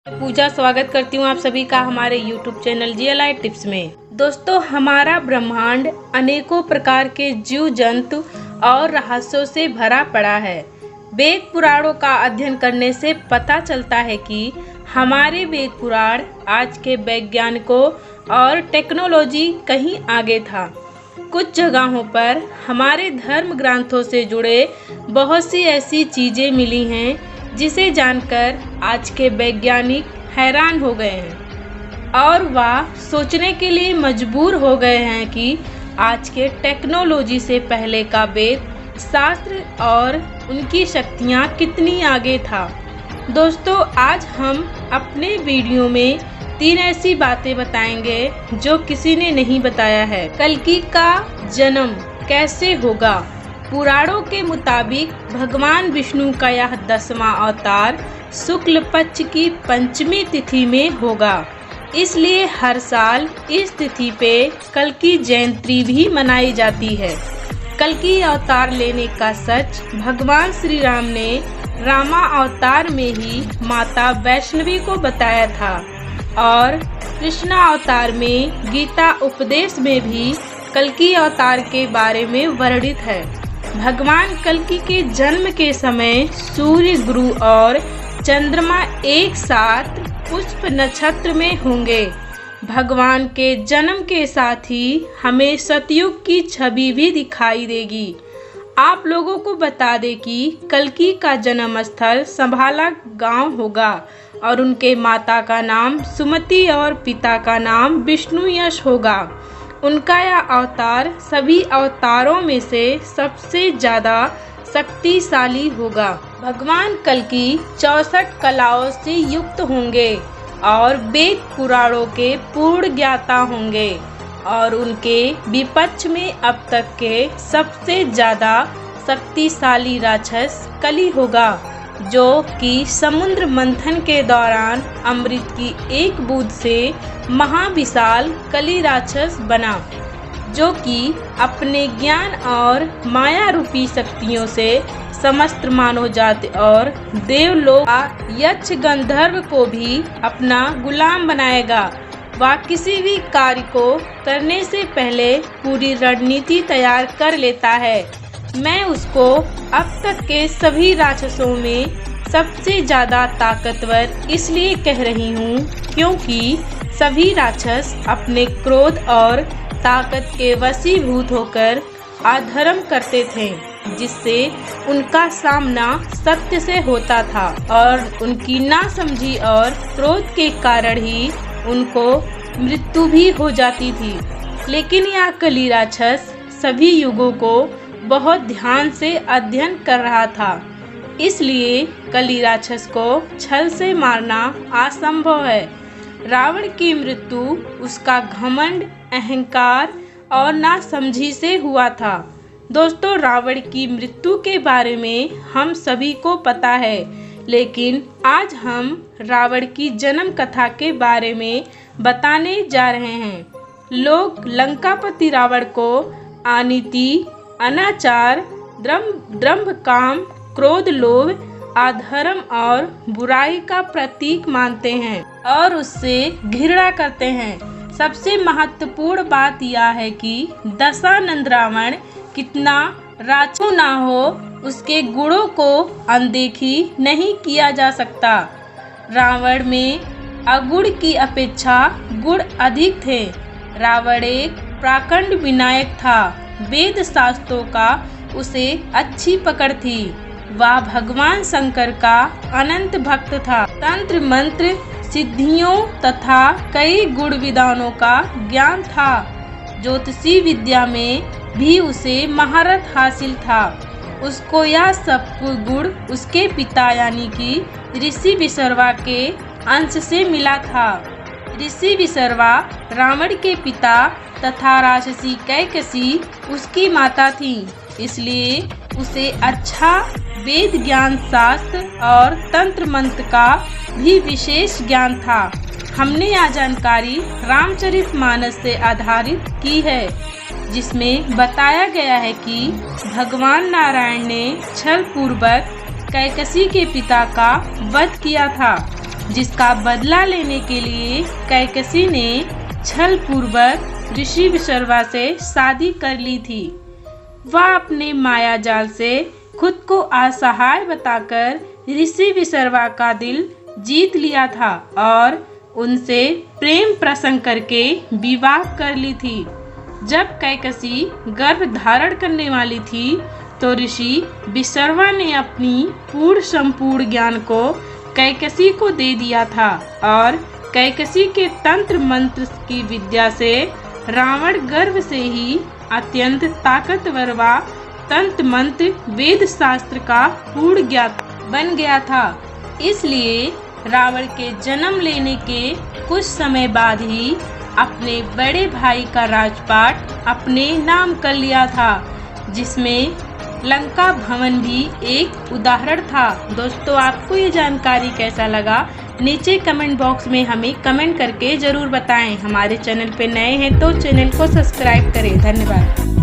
पूजा स्वागत करती हूँ आप सभी का हमारे YouTube चैनल GLI टिप्स में। दोस्तों, हमारा ब्रह्मांड अनेकों प्रकार के जीव जंतु और रहस्यों से भरा पड़ा है। वेद पुराणों का अध्ययन करने से पता चलता है कि हमारे वेद पुराण आज के वैज्ञानिकों और टेक्नोलॉजी कहीं आगे था। कुछ जगहों पर हमारे धर्म ग्रंथों से जुड़े बहुत सी ऐसी चीजें मिली हैं जिसे जानकर आज के वैज्ञानिक हैरान हो गए हैं और वह सोचने के लिए मजबूर हो गए हैं कि आज के टेक्नोलॉजी से पहले का वेद शास्त्र और उनकी शक्तियाँ कितनी आगे था। दोस्तों, आज हम अपने वीडियो में 3 ऐसी बातें बताएंगे जो किसी ने नहीं बताया है। कल्कि का जन्म कैसे होगा? पुराणों के मुताबिक भगवान विष्णु का यह 10वां अवतार शुक्ल पक्ष की पंचमी तिथि में होगा। इसलिए हर साल इस तिथि पे कल्कि जयंती भी मनाई जाती है। कल्कि अवतार लेने का सच भगवान श्री राम ने रामा अवतार में ही माता वैष्णवी को बताया था और कृष्णा अवतार में गीता उपदेश में भी कल्कि अवतार के बारे में वर्णित है। भगवान कल्कि के जन्म के समय सूर्य, गुरु और चंद्रमा एक साथ पुष्प नक्षत्र में होंगे। भगवान के जन्म के साथ ही हमें सतयुग की छवि भी दिखाई देगी। आप लोगों को बता दें कि कल्कि का जन्म स्थल संभाला गांव होगा और उनके माता का नाम सुमति और पिता का नाम विष्णु यश होगा। उनका यह अवतार सभी अवतारों में से सबसे ज्यादा शक्तिशाली होगा। भगवान कल्कि 64 कलाओं से युक्त होंगे और वेद पुराणों के पूर्ण ज्ञाता होंगे और उनके विपक्ष में अब तक के सबसे ज्यादा शक्तिशाली राक्षस कली होगा, जो कि समुद्र मंथन के दौरान अमृत की एक बूंद से महाविशाल कली राक्षस बना, जो कि अपने ज्ञान और माया रूपी शक्तियों से समस्त मानव जाति और देवलोक यक्ष गंधर्व को भी अपना गुलाम बनाएगा। वह किसी भी कार्य को करने से पहले पूरी रणनीति तैयार कर लेता है। मैं उसको अब तक के सभी राक्षसों में सबसे ज्यादा ताकतवर इसलिए कह रही हूँ क्योंकि सभी राक्षस अपने क्रोध और ताकत के वशीभूत होकर अधर्म करते थे, जिससे उनका सामना सत्य से होता था और उनकी नासमझी और क्रोध के कारण ही उनको मृत्यु भी हो जाती थी। लेकिन यह कली राक्षस सभी युगों को बहुत ध्यान से अध्ययन कर रहा था, इसलिए कली राक्षस को छल से मारना असंभव है। रावण की मृत्यु उसका घमंड, अहंकार और नासमझी से हुआ था। दोस्तों, रावण की मृत्यु के बारे में हम सभी को पता है, लेकिन आज हम रावण की जन्म कथा के बारे में बताने जा रहे हैं। लोग लंकापति रावण को अनीति, अनाचार, दंभ, काम, क्रोध, लोभ, अधर्म और बुराई का प्रतीक मानते हैं और उससे घृणा करते हैं। सबसे महत्वपूर्ण बात यह है कि दशानंद रावण कितना राक्षस ना हो, उसके गुणों को अनदेखी नहीं किया जा सकता। रावण में अगुण की अपेक्षा गुण अधिक थे। रावण एक प्रकांड विनायक था। वेद शास्त्रों का उसे अच्छी पकड़ थी। वह भगवान शंकर का अनंत भक्त था। तंत्र मंत्र, सिद्धियों तथा कई गुण विधानों का ज्ञान था। ज्योतिषी विद्या में भी उसे महारत हासिल था। उसको यह सब गुण उसके पिता यानी कि ऋषि विसर्वा के अंश से मिला था। ऋषि विसर्वा रावण के पिता तथा राक्षसी कैकसी उसकी माता थी, इसलिए उसे अच्छा वेद ज्ञान, शास्त्र और तंत्र मंत्र का भी विशेष ज्ञान था। हमने यह जानकारी रामचरितमानस से आधारित की है, जिसमें बताया गया है कि भगवान नारायण ने छल पूर्वक कैकसी के पिता का वध किया था जिसका बदला लेने के लिए कैकसी ने छल पूर्वक ऋषि विशर्वा से शादी कर ली थी। वह अपने माया जाल से खुद को असहाय बताकर ऋषि विशर्वा का दिल जीत लिया था और उनसे प्रेम प्रसंग करके विवाह कर ली थी। जब कैकसी गर्भ धारण करने वाली थी तो ऋषि विशर्वा ने अपनी पूर्ण संपूर्ण ज्ञान को कैकसी को दे दिया था और कैकसी के तंत्र मंत्र की विद्या से रावण गर्भ से ही अत्यंत ताकतवर व तंत्र मंत्र वेद शास्त्र का पूर्ण ज्ञात बन गया था। इसलिए रावण के जन्म लेने के कुछ समय बाद ही अपने बड़े भाई का राजपाट अपने नाम कर लिया था, जिसमें लंका भवन भी एक उदाहरण था। दोस्तों, आपको ये जानकारी कैसा लगा नीचे कमेंट बॉक्स में हमें कमेंट करके ज़रूर बताएं। हमारे चैनल पे नए हैं तो चैनल को सब्सक्राइब करें। धन्यवाद।